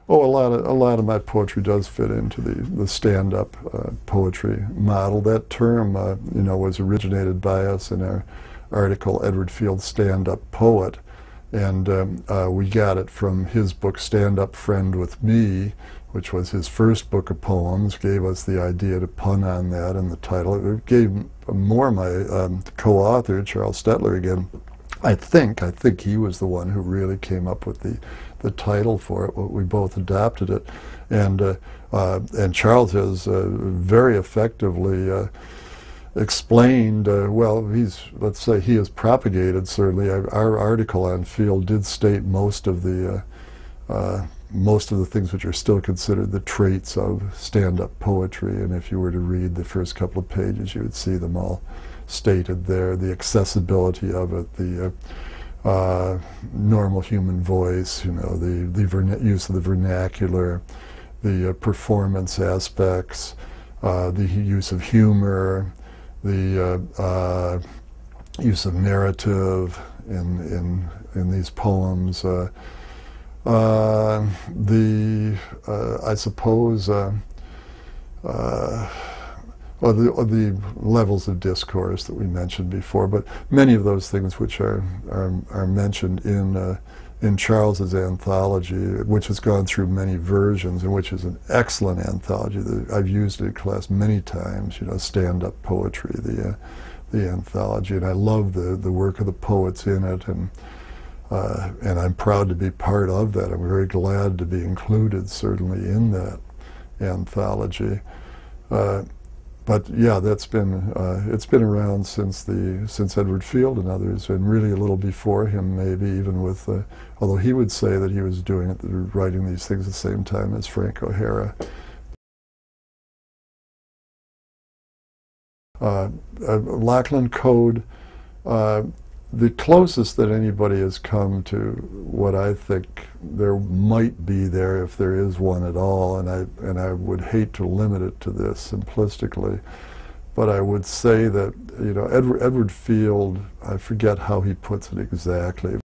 Oh, a lot of my poetry does fit into the stand-up poetry model. That term, you know, was originated by us in our article, Edward Field's Stand-Up Poet, and we got it from his book, Stand-Up Friend with Me, which was his first book of poems. Gave us the idea to pun on that in the title. It gave more my co-author, Charles Stettler, again. I think he was the one who really came up with the title for it. We both adopted it, and Charles has very effectively explained. Well, let's say he has propagated. Certainly, our article on Field did state most of the things which are still considered the traits of stand-up poetry. And if you were to read the first couple of pages, you would see them all stated there. The accessibility of it, the normal human voice, you know, the use of the vernacular, the performance aspects, the use of humor, the use of narrative in these poems. I suppose. Or the levels of discourse that we mentioned before, but many of those things which are mentioned in Charles's anthology, which has gone through many versions and which is an excellent anthology. I've used it in class many times. You know, stand-up poetry, the anthology, and I love the work of the poets in it, and I'm proud to be part of that. I'm very glad to be included, certainly, in that anthology. But yeah, that's been it's been around since Edward Field and others, and really a little before him, maybe even with. Although he would say that he was doing it, writing these things at the same time as Frank O'Hara. Locklin Code. The closest that anybody has come to what I think there might be there, if there is one at all, and I would hate to limit it to this simplistically, but I would say that, you know, Edward Field, I forget how he puts it exactly.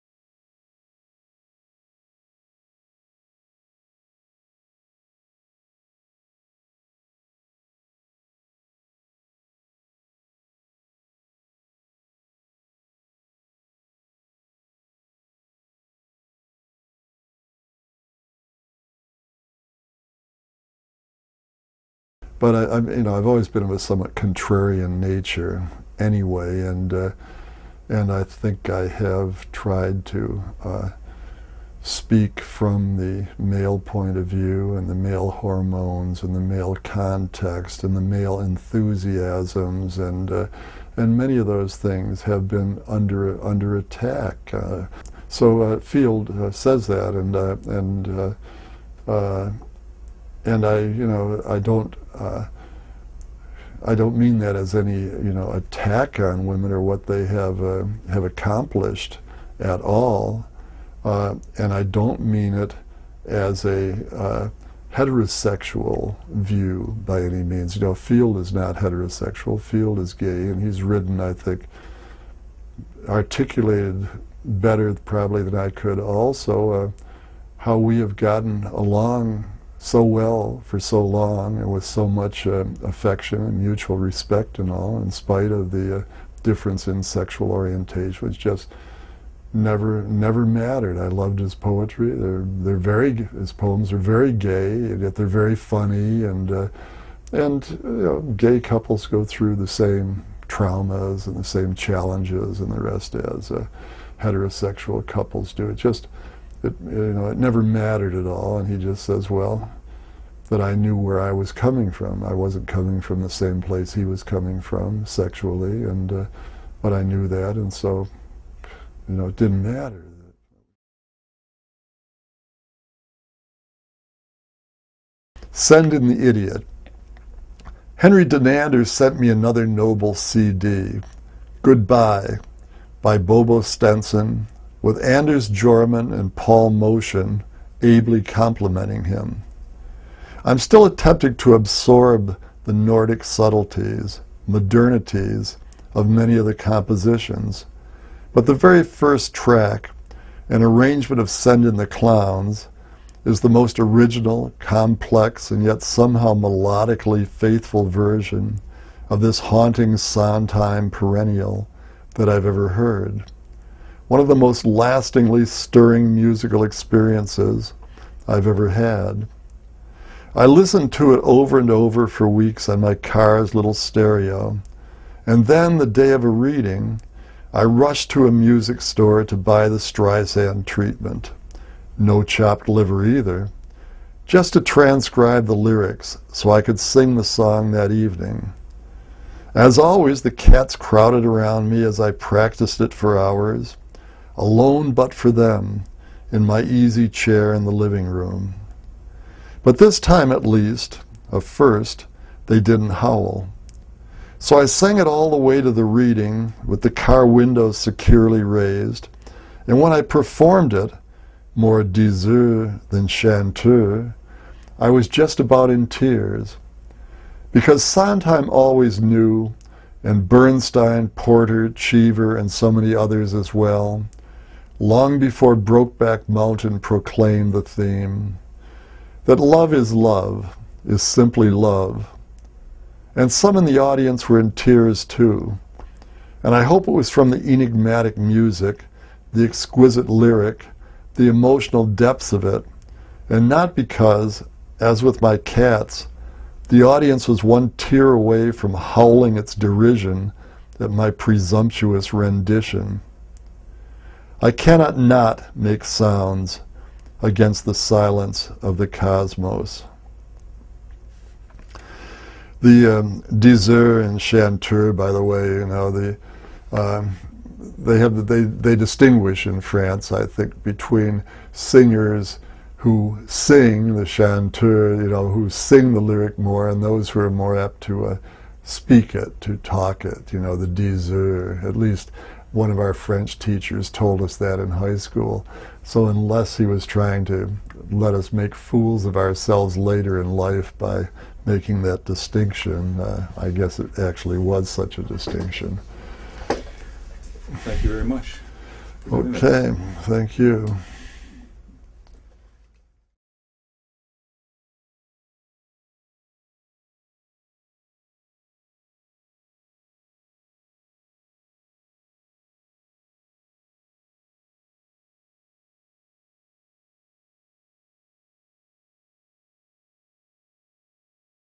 But you know, I've always been of a somewhat contrarian nature, anyway, and I think I have tried to speak from the male point of view, and the male hormones, and the male context, and the male enthusiasms, and many of those things have been under attack. So Field says that, and I, you know, I don't mean that as any, you know, attack on women or what they have accomplished at all, and I don't mean it as a heterosexual view by any means. You know, Field is not heterosexual. Field is gay, and he's written, I think, articulated better probably than I could also how we have gotten along so well for so long, and with so much affection and mutual respect and all, in spite of the difference in sexual orientation, which just never mattered. I loved his poetry. His poems are very gay, and yet they're very funny, and you know, gay couples go through the same traumas and the same challenges and the rest as heterosexual couples do. You know, it never mattered at all, and he just says, well, that I knew where I was coming from. I wasn't coming from the same place he was coming from sexually, and but I knew that, and so, you know, it didn't matter. Send in the Idiot. Henry Denander sent me another noble CD, Goodbye, by Bobo Stenson, with Anders Jorman and Paul Motion ably complimenting him. I'm still attempting to absorb the Nordic subtleties, modernities of many of the compositions, but the very first track, an arrangement of Send in the Clowns, is the most original, complex, and yet somehow melodically faithful version of this haunting Sondheim perennial that I've ever heard. One of the most lastingly stirring musical experiences I've ever had. I listened to it over and over for weeks on my car's little stereo, and then the day of a reading, I rushed to a music store to buy the Streisand treatment. No chopped liver either, just to transcribe the lyrics so I could sing the song that evening. As always, the cats crowded around me as I practiced it for hours, alone but for them, in my easy chair in the living room. But this time at least, first, they didn't howl. So I sang it all the way to the reading, with the car windows securely raised, and when I performed it, more diseur than chanteur, I was just about in tears. Because Sondheim always knew, and Bernstein, Porter, Cheever, and so many others as well, long before Brokeback Mountain proclaimed the theme, that love is simply love. And some in the audience were in tears too. And I hope it was from the enigmatic music, the exquisite lyric, the emotional depths of it, and not because, as with my cats, the audience was one tear away from howling its derision at my presumptuous rendition. I cannot not make sounds against the silence of the cosmos. The diseur and chanteur, by the way, you know, they distinguish in France, I think, between singers who sing, the chanteur, you know, who sing the lyric more, and those who are more apt to speak it, to talk it, you know, the diseur. At least one of our French teachers told us that in high school. So unless he was trying to let us make fools of ourselves later in life by making that distinction, I guess it actually was such a distinction. Thank you very much. Okay, thank you.